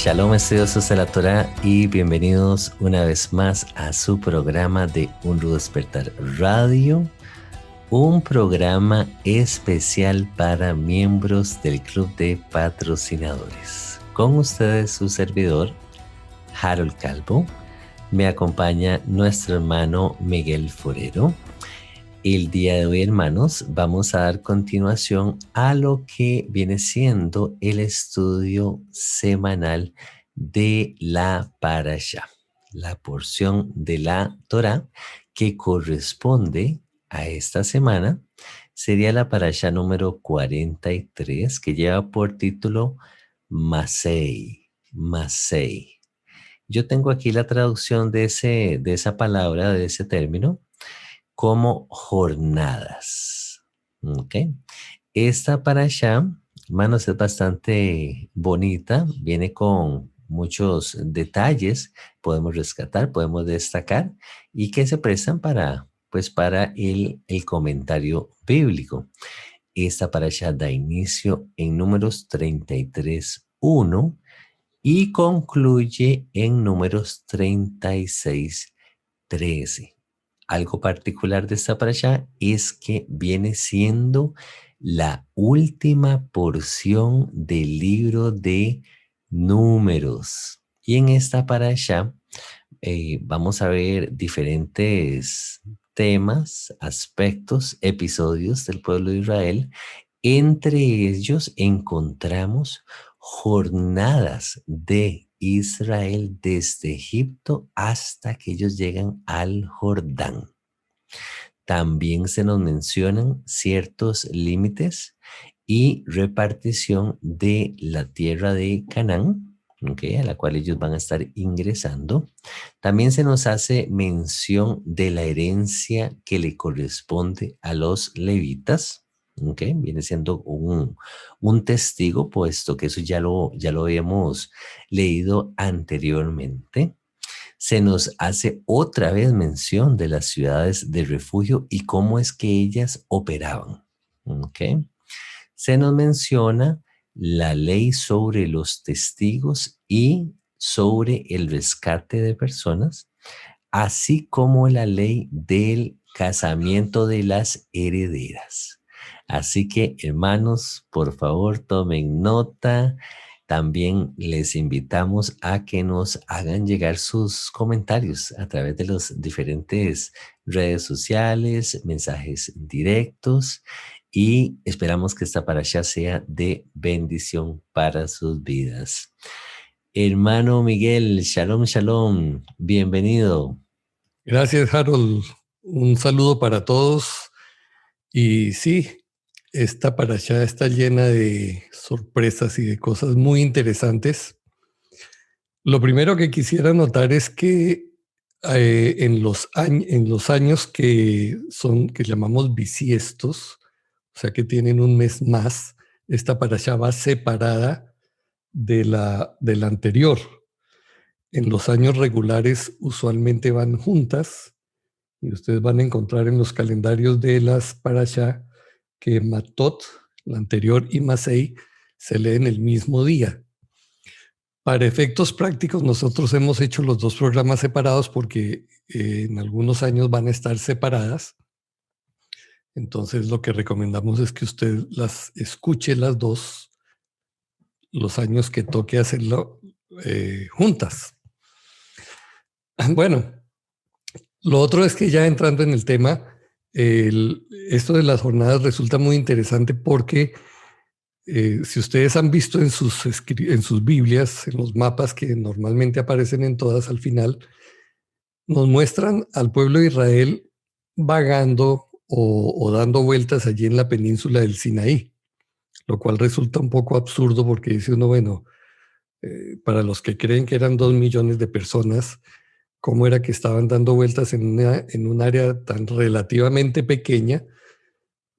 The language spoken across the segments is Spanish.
Shalom, estudiosos de la Torá, y bienvenidos una vez más a su programa de Un Rudo Despertar Radio, un programa especial para miembros del Club de Patrocinadores. Con ustedes su servidor, Harold Calvo. Me acompaña nuestro hermano Miguel Forero. El día de hoy, hermanos, vamos a dar continuación a lo que viene siendo el estudio semanal de la Parashá, la porción de la Torá que corresponde a esta semana. Sería la Parashá número 43, que lleva por título Masei. Masei. Yo tengo aquí la traducción de esa palabra, de ese término, como jornadas. ¿Ok? Esta parashá, hermanos, es bastante bonita, viene con muchos detalles, podemos rescatar, podemos destacar, y que se prestan para el comentario bíblico. Esta parashá da inicio en Números 33:1 y concluye en Números 36:13. Algo particular de esta parashá es que viene siendo la última porción del libro de Números. Y en esta parashá vamos a ver diferentes temas, aspectos, episodios del pueblo de Israel. Entre ellos encontramos jornadas de Israel desde Egipto hasta que ellos llegan al Jordán. También se nos mencionan ciertos límites y repartición de la tierra de Canaán, a la cual ellos van a estar ingresando. También se nos hace mención de la herencia que le corresponde a los levitas. Viene siendo un testigo, puesto que eso ya lo habíamos leído anteriormente. Se nos hace otra vez mención de las ciudades de refugio y cómo es que ellas operaban. Se nos menciona la ley sobre los testigos y sobre el rescate de personas, así como la ley del casamiento de las herederas. Así que, hermanos, por favor, tomen nota. También les invitamos a que nos hagan llegar sus comentarios a través de las diferentes redes sociales, mensajes directos, y esperamos que esta parashá sea de bendición para sus vidas. Hermano Miguel, shalom, shalom, bienvenido. Gracias, Harold. Un saludo para todos. Y sí, esta parashá está llena de sorpresas y de cosas muy interesantes. Lo primero que quisiera notar es que en los años que llamamos bisiestos, o sea que tienen un mes más, esta parashá va separada de la anterior. En los años regulares usualmente van juntas, y ustedes van a encontrar en los calendarios de las parashá que Matot, la anterior, y Masei se leen el mismo día. Para efectos prácticos, nosotros hemos hecho los dos programas separados porque en algunos años van a estar separadas. Entonces, lo que recomendamos es que usted las escuche las dos los años que toque hacerlo juntas. Bueno, lo otro es que ya entrando en el tema, esto de las jornadas resulta muy interesante porque si ustedes han visto en sus Biblias, en los mapas que normalmente aparecen en todas al final, nos muestran al pueblo de Israel vagando o dando vueltas allí en la península del Sinaí, lo cual resulta un poco absurdo porque dice uno, bueno, para los que creen que eran 2 millones de personas, ¿cómo era que estaban dando vueltas en un área tan relativamente pequeña?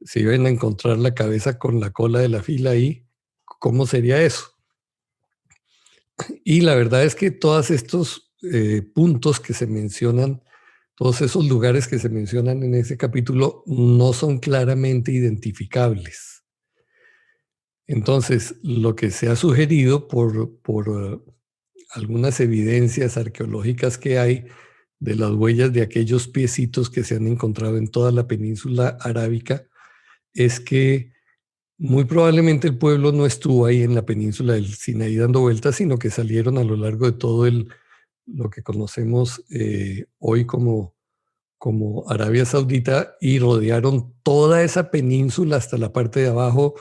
Se iban a encontrar la cabeza con la cola de la fila ahí. ¿Cómo sería eso? Y la verdad es que todos estos puntos que se mencionan, todos esos lugares que se mencionan en ese capítulo no son claramente identificables. Entonces, lo que se ha sugerido por algunas evidencias arqueológicas que hay de las huellas de aquellos piecitos que se han encontrado en toda la península arábica, es que muy probablemente el pueblo no estuvo ahí en la península del Sinaí dando vueltas, sino que salieron a lo largo de todo lo que conocemos hoy como Arabia Saudita y rodearon toda esa península hasta la parte de abajo,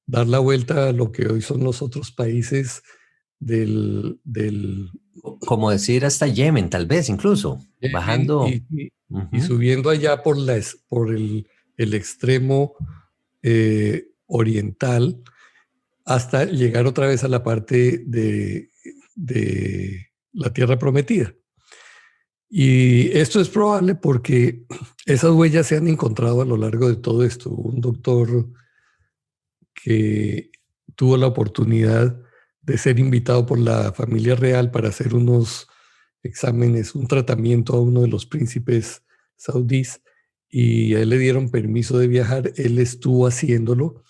dar la vuelta a lo que hoy son los otros países del Como decir hasta Yemen, tal vez incluso, Yemen bajando. y Ujú. subiendo allá por el extremo oriental hasta llegar otra vez a la parte de la Tierra Prometida. Y esto es probable porque esas huellas se han encontrado a lo largo de todo esto. Un doctor que tuvo la oportunidad de ser invitado por la familia real para hacer unos exámenes, un tratamiento a uno de los príncipes saudíes, y a él le dieron permiso de viajar. Él estuvo haciéndolo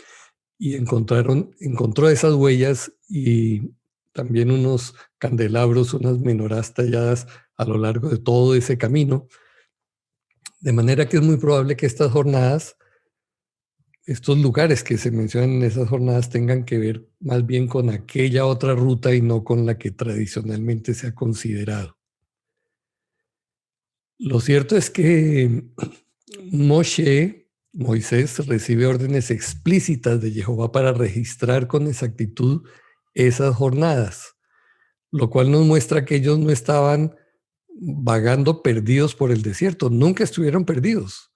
y encontró esas huellas y también unos candelabros, unas menorás talladas a lo largo de todo ese camino. De manera que es muy probable que estas jornadas, estos lugares que se mencionan en esas jornadas, tengan que ver más bien con aquella otra ruta y no con la que tradicionalmente se ha considerado. Lo cierto es que Moisés, recibe órdenes explícitas de Jehová para registrar con exactitud esas jornadas, lo cual nos muestra que ellos no estaban vagando perdidos por el desierto, nunca estuvieron perdidos,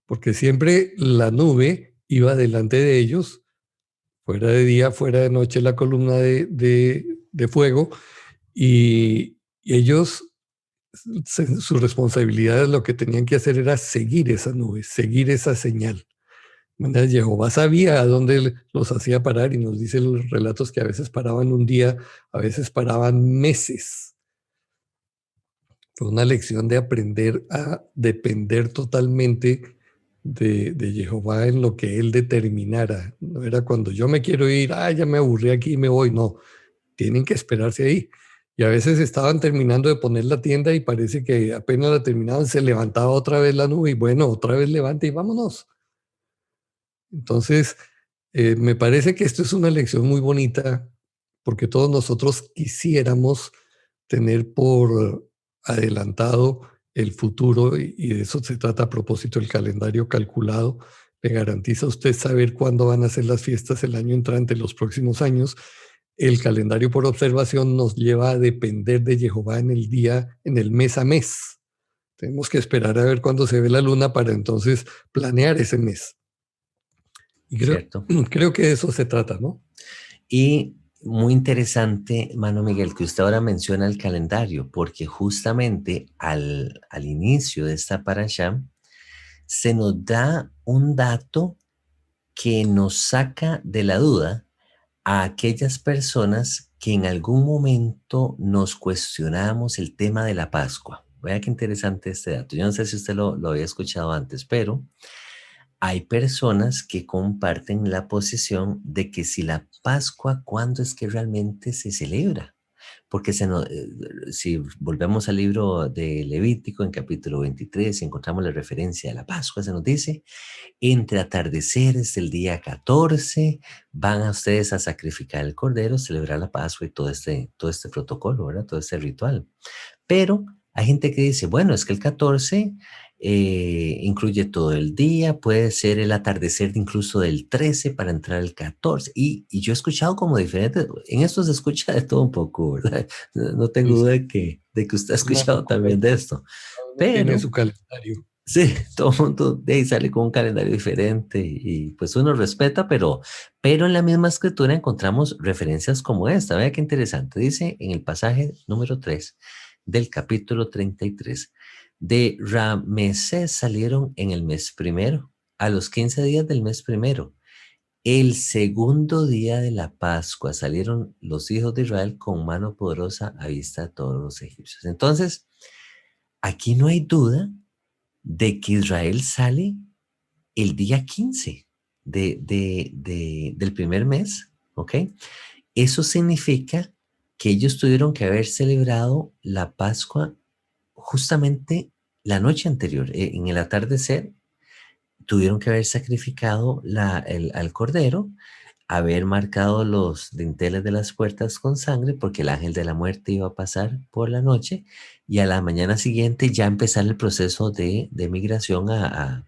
porque siempre la nube iba delante de ellos, fuera de día, fuera de noche, la columna de fuego, y ellos, su responsabilidad, lo que tenían que hacer era seguir esa nube, seguir esa señal. Jehová sabía a dónde los hacía parar y nos dice los relatos que a veces paraban un día, a veces paraban meses. Fue una lección de aprender a depender totalmente de Jehová en lo que Él determinara. No era cuando yo me quiero ir, ya me aburrí aquí y me voy. No, tienen que esperarse ahí. Y a veces estaban terminando de poner la tienda y parece que apenas la terminaban, se levantaba otra vez la nube y bueno, otra vez levanta y vámonos. Entonces, me parece que esto es una lección muy bonita porque todos nosotros quisiéramos tener por adelantado el futuro y de eso se trata a propósito el calendario calculado. Le garantiza a usted saber cuándo van a ser las fiestas el año entrante, los próximos años. El calendario por observación nos lleva a depender de Jehová en el día, en el mes a mes. Tenemos que esperar a ver cuándo se ve la luna para entonces planear ese mes. Y ¿Cierto? creo que de eso se trata, ¿no? Y muy interesante, Mano Miguel, que usted ahora menciona el calendario, porque justamente al inicio de esta parashá se nos da un dato que nos saca de la duda a aquellas personas que en algún momento nos cuestionamos el tema de la Pascua. Vea qué interesante este dato. Yo no sé si usted lo había escuchado antes, pero hay personas que comparten la posición de que si la Pascua, ¿cuándo es que realmente se celebra? Porque si volvemos al libro de Levítico en capítulo 23 y encontramos la referencia a la Pascua, se nos dice, entre atardeceres del día 14 van a ustedes a sacrificar el cordero, celebrar la Pascua y todo este protocolo, ¿verdad? Todo este ritual. Pero hay gente que dice, bueno, es que el 14 incluye todo el día, puede ser el atardecer incluso del 13 para entrar al 14. Y yo he escuchado como diferentes, en esto se escucha de todo un poco, ¿verdad? No tengo Sí, duda sí. de que usted ha No, escuchado también de correcto. esto. Cada uno tiene Pero su calendario. sí, todo el mundo de ahí sale con un calendario diferente y pues uno respeta, pero en la misma escritura encontramos referencias como esta. Vea qué interesante. Dice en el pasaje número 3 del capítulo 33, de Ramesés salieron en el mes primero, a los 15 días del mes primero. El segundo día de la Pascua salieron los hijos de Israel con mano poderosa a vista de todos los egipcios. Entonces, aquí no hay duda de que Israel sale el día 15 del primer mes, ¿ok? Eso significa que ellos tuvieron que haber celebrado la Pascua justamente la noche anterior, en el atardecer, tuvieron que haber sacrificado al cordero, haber marcado los dinteles de las puertas con sangre, porque el ángel de la muerte iba a pasar por la noche, y a la mañana siguiente ya empezar el proceso de migración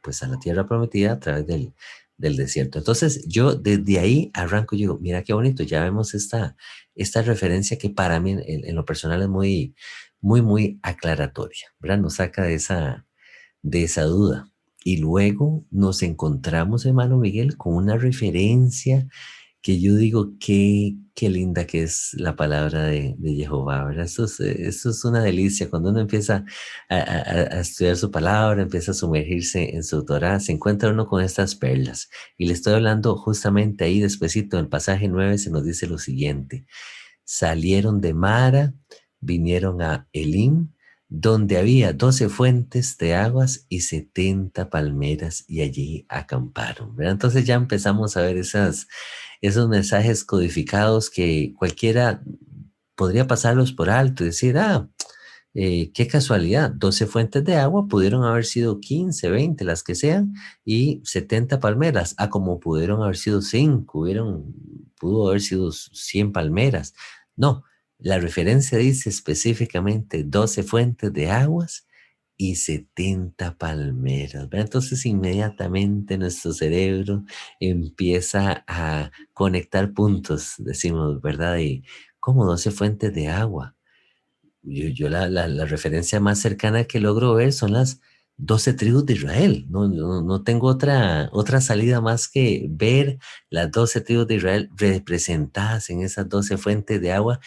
pues a la tierra prometida a través del desierto. Entonces yo desde ahí arranco y digo, mira qué bonito, ya vemos esta referencia que para mí en lo personal es muy, muy, muy aclaratoria, ¿verdad? Nos saca de esa duda. Y luego nos encontramos, hermano Miguel, con una referencia que yo digo, qué linda que es la palabra de Jehová, ¿verdad? Esto es una delicia. Cuando uno empieza a estudiar su palabra, empieza a sumergirse en su Torah, se encuentra uno con estas perlas. Y le estoy hablando justamente ahí, despuesito, en el pasaje 9 se nos dice lo siguiente. Salieron de Mara, vinieron a Elim, donde había 12 fuentes de aguas y 70 palmeras, y allí acamparon, ¿verdad? Entonces ya empezamos a ver esos mensajes codificados que cualquiera podría pasarlos por alto y decir, qué casualidad, 12 fuentes de agua pudieron haber sido 15, 20, las que sean, y 70 palmeras, como pudieron haber sido 5, pudo haber sido 100 palmeras. No, la referencia dice específicamente 12 fuentes de aguas y 70 palmeras, ¿verdad? Entonces inmediatamente nuestro cerebro empieza a conectar puntos, decimos, ¿verdad? Y como 12 fuentes de agua. Yo la referencia más cercana que logro ver son las 12 tribus de Israel. No tengo otra salida más que ver las 12 tribus de Israel representadas en esas 12 fuentes de agua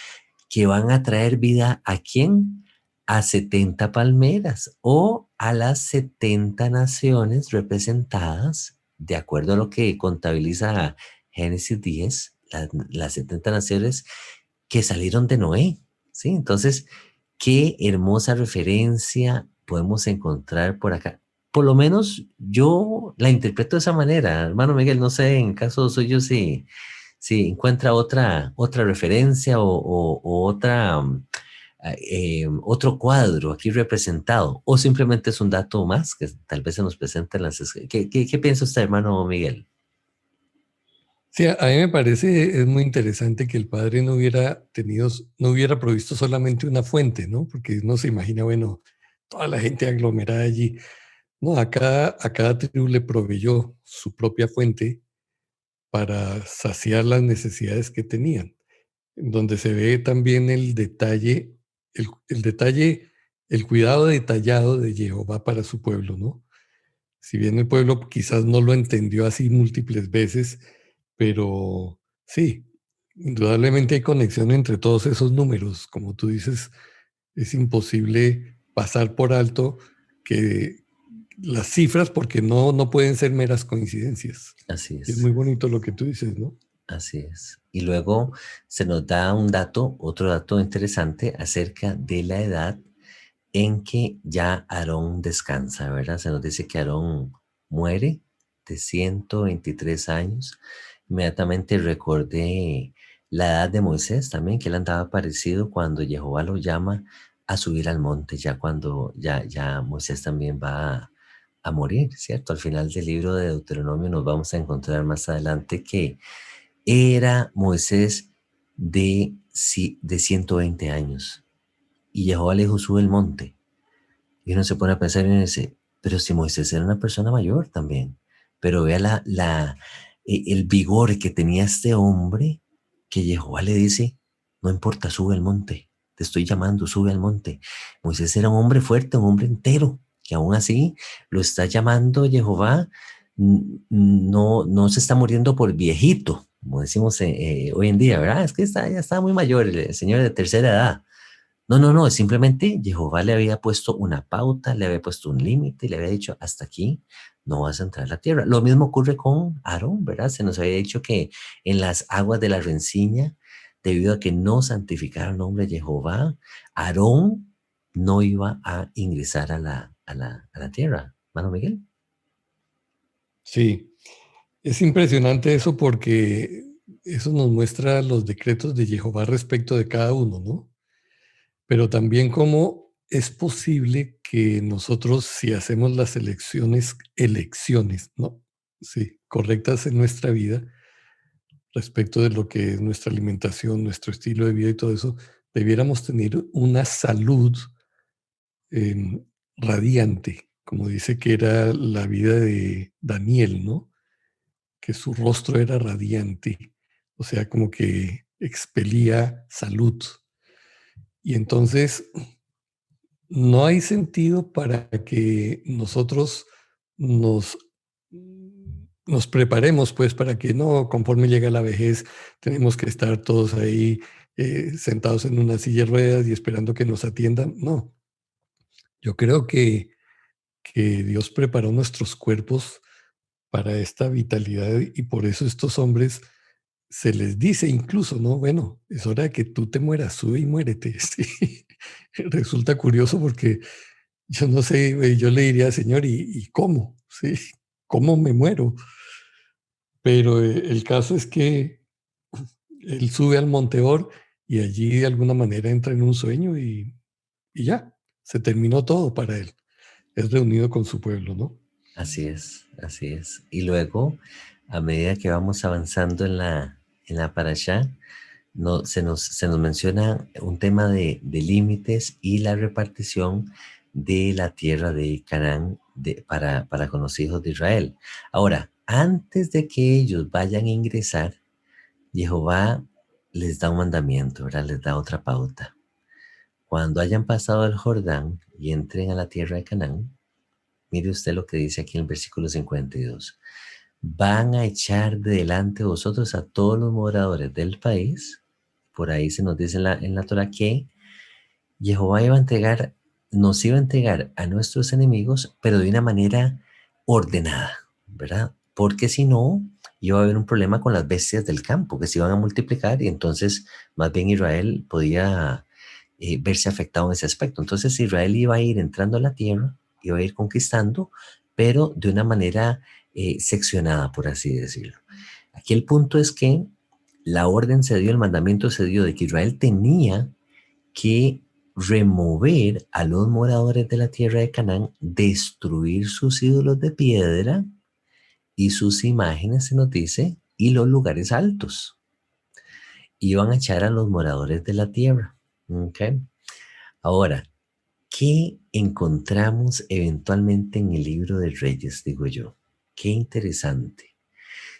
que van a traer vida ¿a quién? A 70 palmeras o a las 70 naciones representadas, de acuerdo a lo que contabiliza Génesis 10, las 70 naciones que salieron de Noé, ¿sí? Entonces, qué hermosa referencia podemos encontrar por acá. Por lo menos yo la interpreto de esa manera, hermano Miguel, no sé, en caso suyo si encuentra otra referencia o otro cuadro aquí representado, o simplemente es un dato más que tal vez se nos presenta en las... ¿Qué piensa usted, hermano Miguel? Sí, a mí me parece es muy interesante que el padre no hubiera provisto solamente una fuente, ¿no? Porque uno se imagina, bueno, toda la gente aglomerada allí. No, a cada tribu le proveyó su propia fuente para saciar las necesidades que tenían, en donde se ve también el detalle, el cuidado detallado de Jehová para su pueblo, ¿no? Si bien el pueblo quizás no lo entendió así múltiples veces, pero sí, indudablemente hay conexión entre todos esos números. Como tú dices, es imposible pasar por alto que las cifras porque no pueden ser meras coincidencias. Así Y es es, muy bonito lo que tú dices, ¿no? así es. Y luego se nos da otro dato interesante acerca de la edad en que ya Aarón descansa, ¿verdad? Se nos dice que Aarón muere de 123 años. Inmediatamente recordé la edad de Moisés también, que él andaba parecido cuando Jehová lo llama a subir al monte, ya cuando ya Moisés también va a morir, ¿cierto? Al final del libro de Deuteronomio nos vamos a encontrar más adelante que era Moisés de 120 años. Y Jehová le dijo, sube el monte. Y uno se pone a pensar y uno dice, pero si Moisés era una persona mayor también, pero vea el vigor que tenía este hombre, que Jehová le dice, no importa, sube al monte, te estoy llamando, sube al monte. Moisés era un hombre fuerte, un hombre entero, que aún así lo está llamando Jehová, no se está muriendo por viejito, como decimos hoy en día, ¿verdad? Es que ya está muy mayor, el señor de tercera edad. No, simplemente Jehová le había puesto una pauta, le había puesto un límite, le había dicho, hasta aquí no vas a entrar a la tierra. Lo mismo ocurre con Aarón, ¿verdad? Se nos había dicho que en las aguas de la rencilla, debido a que no santificaron el nombre de Jehová, Aarón no iba a ingresar a la tierra. ¿Mano Miguel? Sí, es impresionante eso porque eso nos muestra los decretos de Jehová respecto de cada uno, ¿no? Pero también cómo es posible que nosotros, si hacemos las elecciones, ¿no? Sí, correctas en nuestra vida, respecto de lo que es nuestra alimentación, nuestro estilo de vida y todo eso, debiéramos tener una salud em, radiante, como dice que era la vida de Daniel, ¿no? Que su rostro era radiante, o sea, como que expelía salud. Y entonces no hay sentido para que nosotros nos, nos preparemos, pues, para que no, conforme llega la vejez, tenemos que estar todos ahí sentados en una silla de ruedas y esperando que nos atiendan. No, yo creo que Dios preparó nuestros cuerpos para esta vitalidad y por eso estos hombres se les dice incluso, ¿no? Bueno, es hora de que tú te mueras, sube y muérete. Sí. Resulta curioso porque yo no sé, yo le diría, Señor, ¿y cómo? ¿Sí? ¿Cómo me muero? Pero el caso es que él sube al Monte Or y allí de alguna manera entra en un sueño y ya, se terminó todo para él. Es reunido con su pueblo, ¿no? Así es, así es. Y luego, a medida que vamos avanzando en la parashá, no, se nos menciona un tema de límites y la repartición de la tierra de Canaán para con los hijos de Israel. Ahora, antes de que ellos vayan a ingresar, Jehová les da un mandamiento, ¿verdad? Les da otra pauta. Cuando hayan pasado el Jordán y entren a la tierra de Canaán, mire usted lo que dice aquí en el versículo 52. Van a echar de delante de vosotros a todos los moradores del país. Por ahí se nos dice en la Torah que Jehová nos iba a entregar a nuestros enemigos, pero de una manera ordenada, ¿verdad? Porque si no, iba a haber un problema con las bestias del campo que se iban a multiplicar y entonces más bien Israel podía verse afectado en ese aspecto. Entonces Israel iba a ir entrando a la tierra, iba a ir conquistando, pero de una manera seccionada, por así decirlo. Aquí el punto es que la orden se dio, el mandamiento se dio de que Israel tenía que remover a los moradores de la tierra de Canaán, destruir sus ídolos de piedra y sus imágenes, se nos dice, y los lugares altos. Iban a echar a los moradores de la tierra. ¿Okay? Ahora, ¿qué encontramos eventualmente en el libro de Reyes, digo yo? Qué interesante.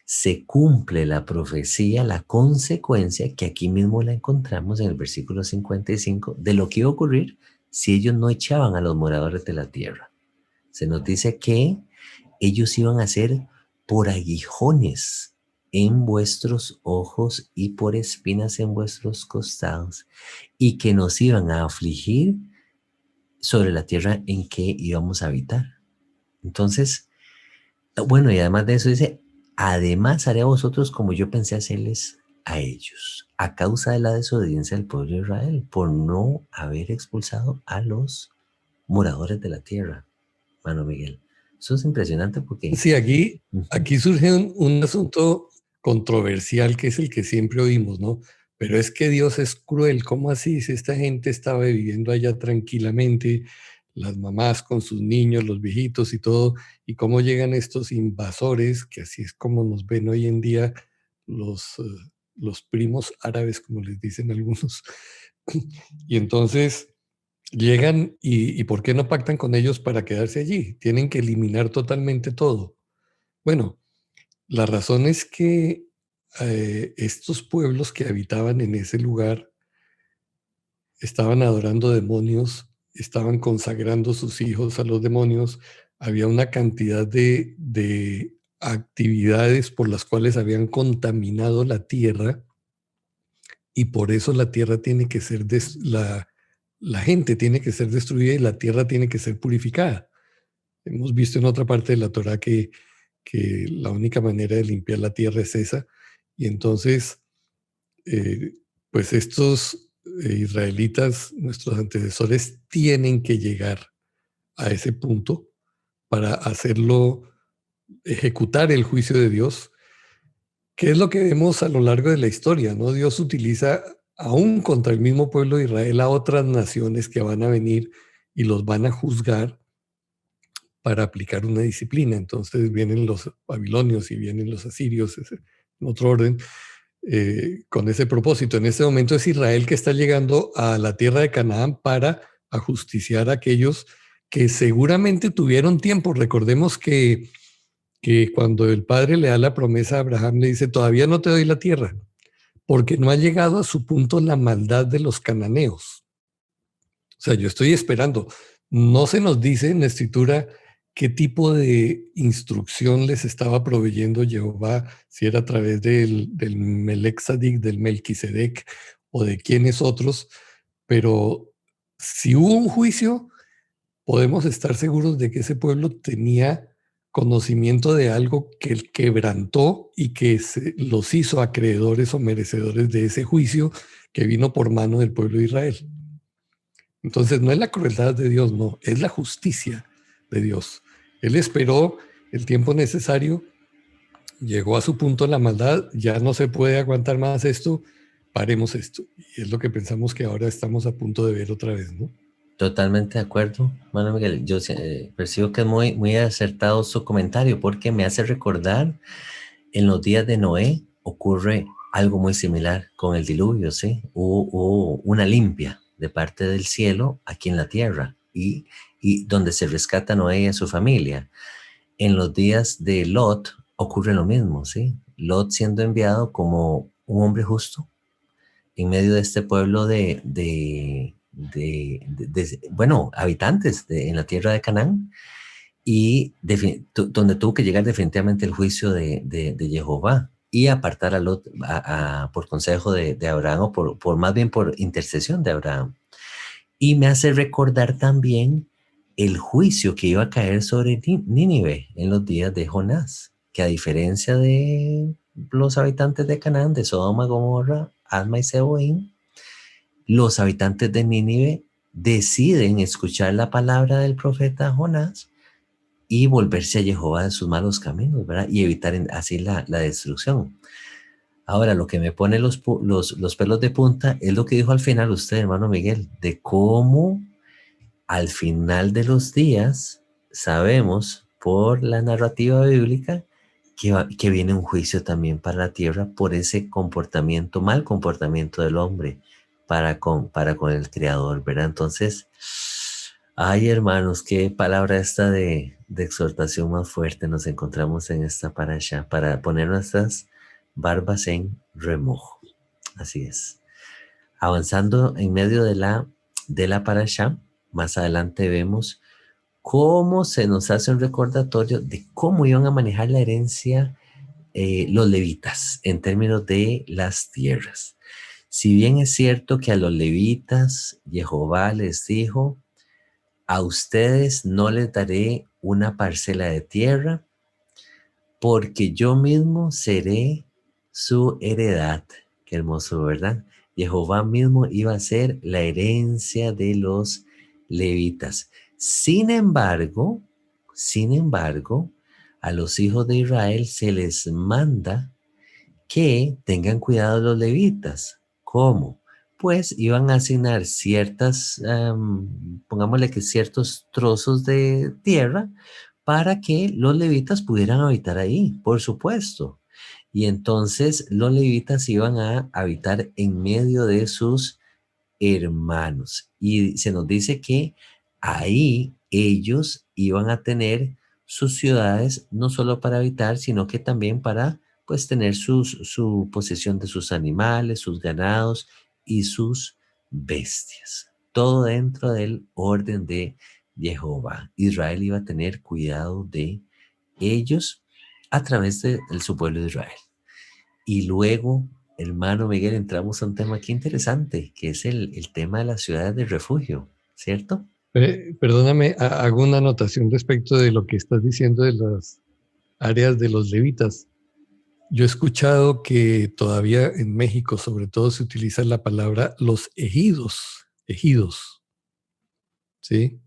Se cumple la profecía, la consecuencia, que aquí mismo la encontramos en el versículo 55, de lo que iba a ocurrir si ellos no echaban a los moradores de la tierra. Se nos dice que ellos iban a ser por aguijones en vuestros ojos y por espinas en vuestros costados, y que nos iban a afligir sobre la tierra en que íbamos a habitar. Entonces, bueno, y además de eso dice, además haré a vosotros como yo pensé hacerles a ellos, a causa de la desobediencia del pueblo de Israel, por no haber expulsado a los moradores de la tierra. Mano Miguel, eso es impresionante porque... Sí, aquí, Ujú. aquí surge un asunto controversial que es el que siempre oímos, ¿no? Pero es que Dios es cruel. ¿Cómo así? Si esta gente estaba viviendo allá tranquilamente, las mamás con sus niños, los viejitos y todo, y cómo llegan estos invasores, que así es como nos ven hoy en día los primos árabes, como les dicen algunos. Y entonces llegan y ¿por qué no pactan con ellos para quedarse allí? Tienen que eliminar totalmente todo. Bueno, la razón es que estos pueblos que habitaban en ese lugar estaban adorando demonios, estaban consagrando sus hijos a los demonios, había una cantidad de actividades por las cuales habían contaminado la tierra y por eso la tierra tiene que ser, la gente tiene que ser destruida y la tierra tiene que ser purificada. Hemos visto en otra parte de la Torah que la única manera de limpiar la tierra es esa. Y entonces, eh, pues estos israelitas, nuestros antecesores, tienen que llegar a ese punto para hacerlo, ejecutar el juicio de Dios ¿Qué es lo que vemos a lo largo de la historia? ¿No? Dios utiliza aún contra el mismo pueblo de Israel a otras naciones que van a venir y los van a juzgar para aplicar una disciplina. Entonces vienen los babilonios y vienen los asirios, en otro orden, con ese propósito. En este momento es Israel que está llegando a la tierra de Canaán para ajusticiar a aquellos que seguramente tuvieron tiempo. Recordemos que cuando el padre le da la promesa a Abraham, le dice, todavía no te doy la tierra, porque no ha llegado a su punto la maldad de los cananeos. O sea, yo estoy esperando. No se nos dice en la escritura qué tipo de instrucción les estaba proveyendo Jehová, si era a través del Melech Tzadik, del Melquisedec o de quienes otros, pero si hubo un juicio, podemos estar seguros de que ese pueblo tenía conocimiento de algo que él quebrantó y que los hizo acreedores o merecedores de ese juicio que vino por mano del pueblo de Israel. Entonces no es la crueldad de Dios, no, es la justicia de Dios. Él esperó el tiempo necesario, llegó a su punto la maldad, ya no se puede aguantar más esto, paremos esto. Y es lo que pensamos que ahora estamos a punto de ver otra vez, ¿no? Totalmente de acuerdo, Manuel Miguel. Yo percibo que es muy acertado su comentario porque me hace recordar en los días de Noé ocurre algo muy similar con el diluvio, ¿sí? Hubo una limpia de parte del cielo aquí en la tierra y donde se rescata a Noé y a su familia. En los días de Lot ocurre lo mismo, ¿sí? Lot siendo enviado como un hombre justo en medio de este pueblo bueno, habitantes en la tierra de Canaán y donde tuvo que llegar definitivamente el juicio de Jehová y apartar a Lot por consejo de Abraham o por más bien por intercesión de Abraham. Y me hace recordar también el juicio que iba a caer sobre Nínive en los días de Jonás, que a diferencia de los habitantes de Canaán, de Sodoma, Gomorra, Adma y Seboín, los habitantes de Nínive deciden escuchar la palabra del profeta Jonás y volverse a Jehová de sus malos caminos, ¿verdad? Y evitar así la destrucción. Ahora, lo que me pone los pelos de punta es lo que dijo al final usted, hermano Miguel, de cómo al final de los días sabemos por la narrativa bíblica que viene un juicio también para la tierra por ese comportamiento, mal comportamiento del hombre para con el Creador, ¿verdad? Entonces, ay, hermanos, qué palabra esta de exhortación más fuerte nos encontramos en esta parasha para poner nuestras barbas en remojo. Así es. Avanzando en medio de la parasha, más adelante vemos cómo se nos hace un recordatorio de cómo iban a manejar la herencia los levitas en términos de las tierras. Si bien es cierto que a los levitas Jehová les dijo, a ustedes no les daré una parcela de tierra, porque yo mismo seré su heredad. Qué hermoso, ¿verdad? Jehová mismo iba a ser la herencia de los levitas. Sin embargo, a los hijos de Israel se les manda que tengan cuidado los levitas. ¿Cómo? Pues iban a asignar pongámosle que ciertos trozos de tierra para que los levitas pudieran habitar ahí, por supuesto. Y entonces los levitas iban a habitar en medio de sus hermanos. Y se nos dice que ahí ellos iban a tener sus ciudades, no solo para habitar, sino que también para pues tener su posesión de sus animales, sus ganados y sus bestias. Todo dentro del orden de Jehová. Israel iba a tener cuidado de ellos a través de su pueblo de Israel. Y luego, hermano Miguel, entramos a un tema aquí interesante, que es el tema de las ciudades de refugio, ¿cierto? Perdóname, hago una anotación respecto de lo que estás diciendo de las áreas de los levitas. Yo he escuchado que todavía en México, sobre todo, se utiliza la palabra los ejidos, ¿sí?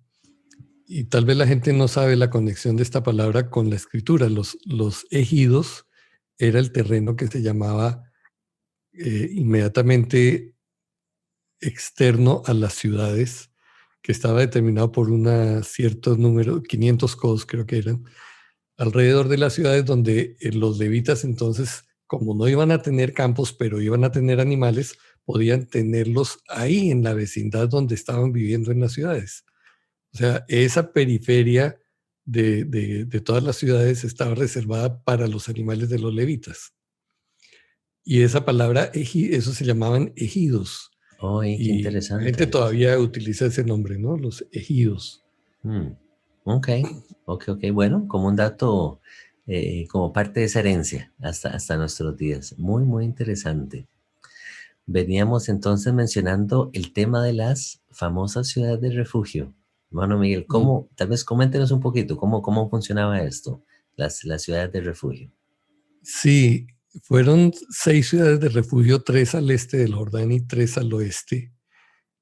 Y tal vez la gente no sabe la conexión de esta palabra con la escritura. Los ejidos era el terreno que se llamaba inmediatamente externo a las ciudades, que estaba determinado por un cierto número, 500 codos creo que eran, alrededor de las ciudades donde los levitas entonces, como no iban a tener campos, pero iban a tener animales, podían tenerlos ahí en la vecindad donde estaban viviendo en las ciudades. O sea, esa periferia de todas las ciudades estaba reservada para los animales de los levitas. Y esa palabra, eso se llamaban ejidos. Oye, qué Y la gente interesante. todavía utiliza ese nombre, ¿no? Los ejidos. Mm, ok, ok. Bueno, como un dato, como parte de esa herencia hasta nuestros días. Muy, muy interesante. Veníamos entonces mencionando el tema de las famosas ciudades de refugio. Hermano Miguel, Mm. tal vez coméntenos un poquito, cómo funcionaba esto, las ciudades de refugio? Sí, fueron 6 ciudades de refugio, 3 al este del Jordán y 3 al oeste.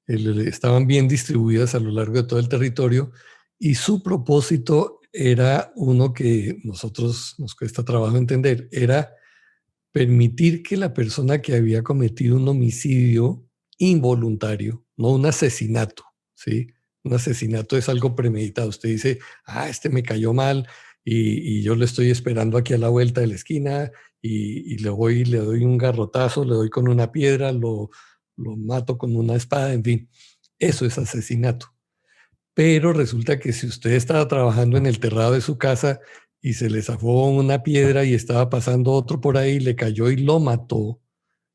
Estaban bien distribuidas a lo largo de todo el territorio y su propósito era uno que nosotros nos cuesta trabajo entender, era permitir que la persona que había cometido un homicidio involuntario, no un asesinato, ¿sí? Un asesinato es algo premeditado. Usted dice, este me cayó mal y yo le estoy esperando aquí a la vuelta de la esquina y le doy un garrotazo, le doy con una piedra, lo mato con una espada, en fin. Eso es asesinato. Pero resulta que si usted estaba trabajando en el terrado de su casa y se le zafó una piedra y estaba pasando otro por ahí, le cayó y lo mató,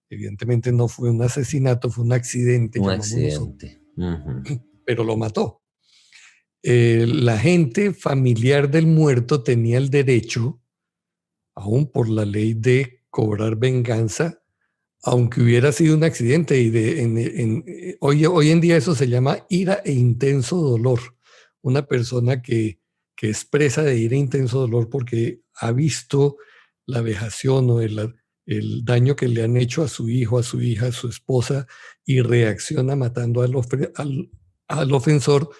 evidentemente no fue un asesinato, fue un accidente, Un llamamos nosotros, accidente. Ujú. pero lo mató. La gente familiar del muerto tenía el derecho, aún por la ley, de cobrar venganza, aunque hubiera sido un accidente. Hoy en día eso se llama ira e intenso dolor. Una persona que expresa de ira e intenso dolor porque ha visto la vejación o el daño que le han hecho a su hijo, a su hija, a su esposa y reacciona matando al ofensor,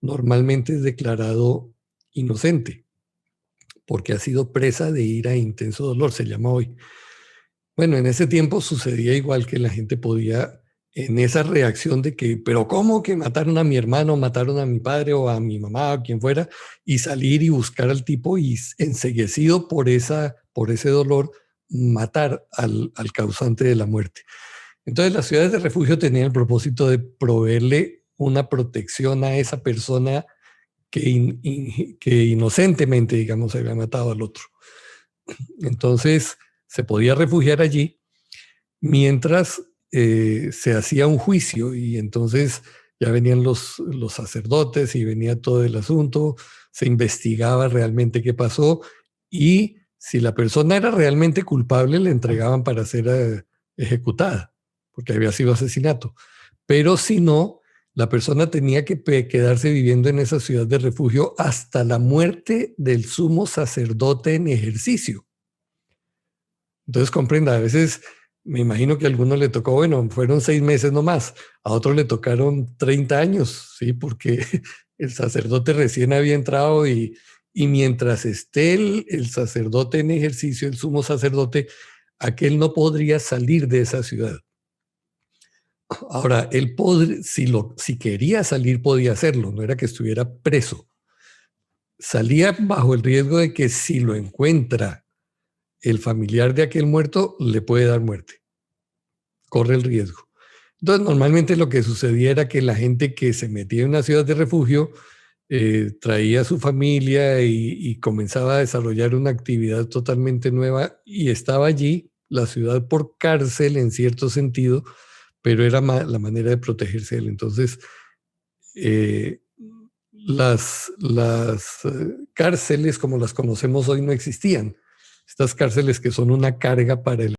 normalmente es declarado inocente porque ha sido presa de ira e intenso dolor, se llama hoy. Bueno, en ese tiempo sucedía igual, que la gente podía, en esa reacción de que, pero ¿cómo que mataron a mi hermano, mataron a mi padre o a mi mamá o quien fuera? Y salir y buscar al tipo y enceguecido por ese dolor, matar al causante de la muerte. Entonces las ciudades de refugio tenían el propósito de proveerle una protección a esa persona que inocentemente, digamos, había matado al otro. Entonces se podía refugiar allí mientras se hacía un juicio y entonces ya venían los sacerdotes y venía todo el asunto, se investigaba realmente qué pasó y si la persona era realmente culpable le entregaban para ser ejecutada, porque había sido asesinato. Pero si no, la persona tenía que quedarse viviendo en esa ciudad de refugio hasta la muerte del sumo sacerdote en ejercicio. Entonces comprenda, a veces me imagino que a alguno le tocó, bueno, fueron 6 meses nomás, a otro le tocaron 30 años, ¿sí? Porque el sacerdote recién había entrado y mientras esté el sacerdote en ejercicio, el sumo sacerdote, aquel no podría salir de esa ciudad. Ahora, si quería salir, podía hacerlo, no era que estuviera preso. Salía bajo el riesgo de que si lo encuentra el familiar de aquel muerto, le puede dar muerte. Corre el riesgo. Entonces, normalmente lo que sucedía era que la gente que se metía en una ciudad de refugio traía a su familia y comenzaba a desarrollar una actividad totalmente nueva y estaba allí la ciudad por cárcel en cierto sentido, pero era la manera de protegerse de él. Entonces, eh, las cárceles como las conocemos hoy no existían. Estas cárceles que son una carga para el